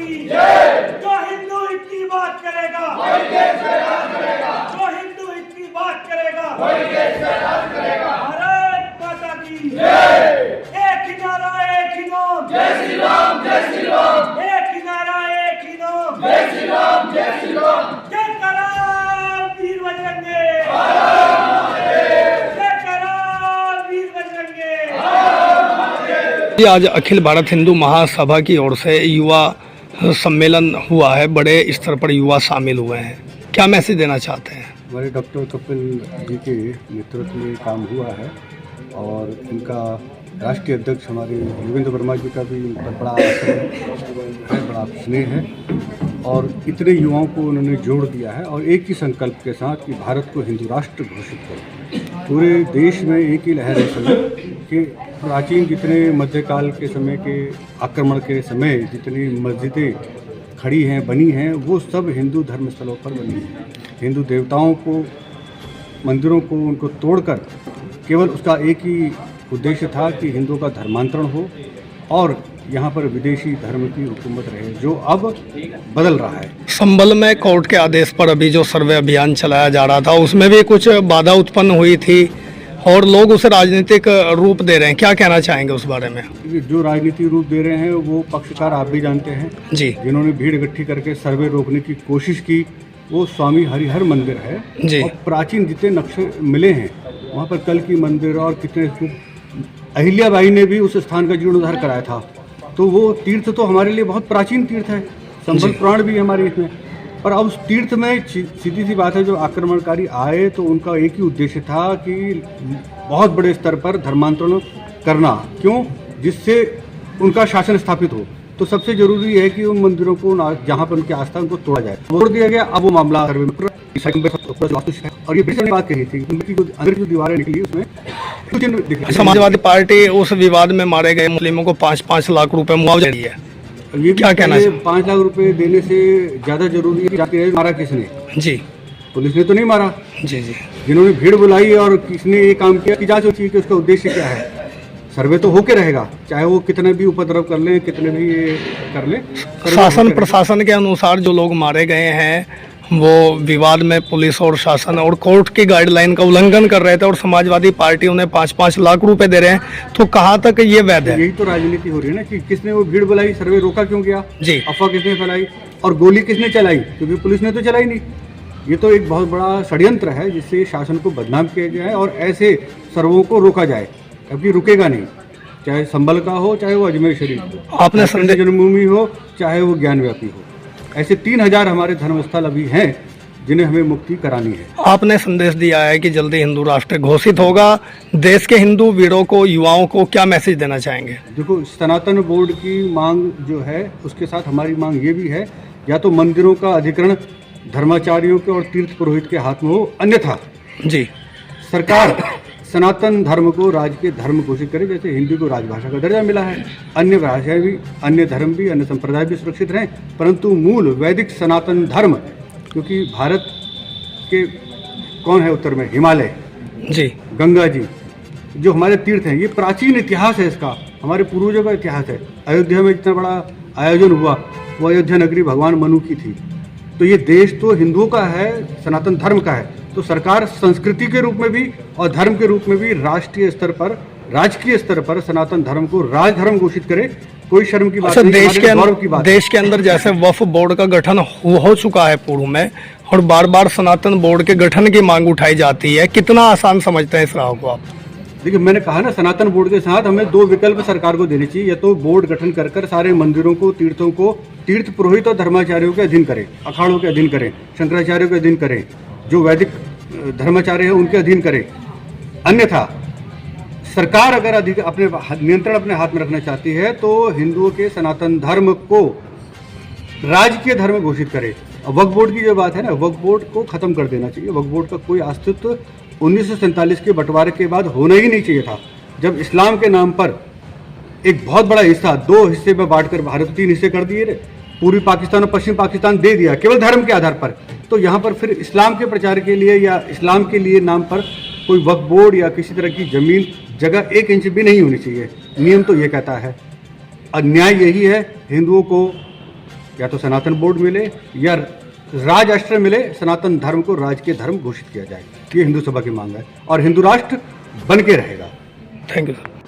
की जो हिंदू इतनी बात करेगा जो हिंदू इतनी बात करेगा भारत माता की एक ही नारा एक ही नाम जय श्री राम एक ही नारा एक ही नाम जय श्री राम जय कराल वीर बजरंगे जय कराल वीर बजरंगे। आज अखिल भारत हिंदू महासभा की ओर से युवा सम्मेलन हुआ है, बड़े स्तर पर युवा शामिल हुए हैं, क्या मैसेज देना चाहते हैं? हमारे डॉक्टर कपिल जी के नेतृत्व में काम हुआ है और इनका राष्ट्रीय अध्यक्ष हमारे योगेंद्र वर्मा जी का भी बड़ा बड़ा स्नेह है और इतने युवाओं को उन्होंने जोड़ दिया है और एक ही संकल्प के साथ कि भारत को हिंदू राष्ट्र घोषित करें। पूरे देश में एक ही लहर है समय कि प्राचीन जितने मध्यकाल के समय के आक्रमण के समय जितनी मस्जिदें खड़ी हैं बनी हैं वो सब हिंदू धर्म स्थलों पर बनी हैं। हिंदू देवताओं को मंदिरों को उनको तोड़कर केवल उसका एक ही उद्देश्य था कि हिंदुओं का धर्मांतरण हो और यहाँ पर विदेशी धर्म की हुकूमत रहे, जो अब बदल रहा है। संभल में कोर्ट के आदेश पर अभी जो सर्वे अभियान चलाया जा रहा था उसमें भी कुछ बाधा उत्पन्न हुई थी और लोग उसे राजनीतिक रूप दे रहे हैं, क्या कहना चाहेंगे उस बारे में? जो राजनीतिक रूप दे रहे हैं वो पक्षकार आप भी जानते हैं जी, जिन्होंने भीड़ इकट्ठी करके सर्वे रोकने की कोशिश की वो स्वामी हरिहर मंदिर है जी। और प्राचीन जितने नक्शे मिले हैं वहाँ पर कल की मंदिर और कितने अहिल्याबाई ने भी उस स्थान का जीर्णोद्धार कराया था, तो वो तीर्थ तो हमारे लिए बहुत प्राचीन तीर्थ है, संबल पुराण भी हमारे इसमें। पर अब उस तीर्थ में सीधी सी बात है जो आक्रमणकारी आए तो उनका एक ही उद्देश्य था कि बहुत बड़े स्तर पर धर्मांतरण करना, क्यों, जिससे उनका शासन स्थापित हो। तो सबसे जरूरी है कि उन मंदिरों को जहाँ पर उनकी आस्था उनको तोड़ा जाए, तोड़ दिया गया। अब वो मामला और ये भी बात कही थी उनकी जो अंदर जो दीवारें निकली उसमें समाजवादी पार्टी उस विवाद में मारे गए मुस्लिमों को 5-5 लाख रुपए मुआवजा दिया है, ये क्या कहना है? 5 लाख रुपए देने से ज्यादा जरूरी है कि जाके मारा किसने? जी, पुलिस ने तो नहीं मारा। जी जी, जिन्होंने भीड़ बुलाई और किसने ये काम किया की जांच होती है कि उसका उद्देश्य क्या है। सर्वे तो होके रहेगा, चाहे वो कितने भी उपद्रव कर लें, कितने भी ये कर लें। शासन प्रशासन के अनुसार जो लोग मारे गए हैं वो विवाद में पुलिस और शासन और कोर्ट की गाइडलाइन का उल्लंघन कर रहे थे और समाजवादी पार्टी उन्हें 5-5 लाख रुपए दे रहे हैं, तो कहाँ तक ये वैध है? यही तो राजनीति हो रही है ना कि किसने वो भीड़ बुलाई, सर्वे रोका क्यों गया, जी, अफवाह किसने फैलाई और गोली किसने चलाई, क्योंकि पुलिस ने तो चलाई नहीं। ये तो एक बहुत बड़ा षड्यंत्र है जिससे शासन को बदनाम किया जाए और ऐसे सर्वों को रोका जाए, कभी रुकेगा नहीं, चाहे संभल का हो, चाहे वो अजमेर शरीफ हो, आपने जन्मभूमि हो, चाहे वो ज्ञानव्यापी हो। ऐसे 3000 हमारे धर्मस्थल अभी हैं जिन्हें हमें मुक्ति करानी है। आपने संदेश दिया है कि जल्दी हिंदू राष्ट्र घोषित होगा, देश के हिंदू वीरों को, युवाओं को क्या मैसेज देना चाहेंगे? देखो, सनातन बोर्ड की मांग जो है उसके साथ हमारी मांग ये भी है, या तो मंदिरों का अधिग्रहण धर्माचार्यों के और तीर्थ पुरोहित के हाथ में हो, अन्यथा जी सरकार सनातन धर्म को राजकीय धर्म घोषित करे। जैसे हिंदी को राजभाषा का दर्जा मिला है, अन्य भाषाएं भी, अन्य धर्म भी, अन्य संप्रदाय भी सुरक्षित रहें, परंतु मूल वैदिक सनातन धर्म, क्योंकि भारत के कौन है उत्तर में? हिमालय जी, गंगा जी, जो हमारे तीर्थ हैं, ये प्राचीन इतिहास है, इसका हमारे पूर्वजों का इतिहास है। अयोध्या में इतना बड़ा आयोजन हुआ, वो अयोध्या नगरी भगवान मनु की थी। तो ये देश तो हिंदुओं का है, सनातन धर्म का है, तो सरकार संस्कृति के रूप में भी और धर्म के रूप में भी राष्ट्रीय स्तर पर, राजकीय स्तर पर सनातन धर्म को राजधर्म घोषित करे। कोई शर्म की बात नहीं, देश के अंदर जैसे वक्फ बोर्ड का गठन हो चुका है पूर्व में और बार बार सनातन बोर्ड के गठन की मांग उठाई जाती है, कितना आसान समझते हैं इस राह को आप? देखिए, मैंने कहा ना, सनातन बोर्ड के साथ हमें 2 विकल्प सरकार को देने चाहिए। या तो बोर्ड गठन कर कर सारे मंदिरों को, तीर्थों को तीर्थ पुरोहित और धर्माचार्यों के अधीन करें, अखाड़ों के अधीन करें, शंकराचार्यों के अधीन करें, जो वैदिक धर्माचार्य है उनके अधीन करें। अन्यथा सरकार अगर अपने नियंत्रण अपने हाथ में रखना चाहती है तो हिंदुओं के सनातन धर्म को राजकीय धर्म घोषित करे। वक्फ बोर्ड की जो बात है ना, वक्फ बोर्ड को खत्म कर देना चाहिए। वक्फ बोर्ड का कोई अस्तित्व 1947 के बंटवारे के बाद होना ही नहीं चाहिए था, जब इस्लाम के नाम पर एक बहुत बड़ा हिस्सा 2 हिस्से में बांटकर भारत 3 हिस्से कर दिए, पूर्वी पाकिस्तान और पश्चिम पाकिस्तान दे दिया केवल धर्म के आधार पर। तो यहाँ पर फिर इस्लाम के प्रचार के लिए या इस्लाम के लिए नाम पर कोई वक्फ बोर्ड या किसी तरह की जमीन जगह 1 इंच भी नहीं होनी चाहिए। नियम तो ये कहता है और न्याय यही है, हिंदुओं को या तो सनातन बोर्ड मिले या राज मिले, सनातन धर्म को राजकीय धर्म घोषित किया जाए। ये हिंदू सभा की मांग है और हिंदू राष्ट्र बन के रहेगा। Thank you sir.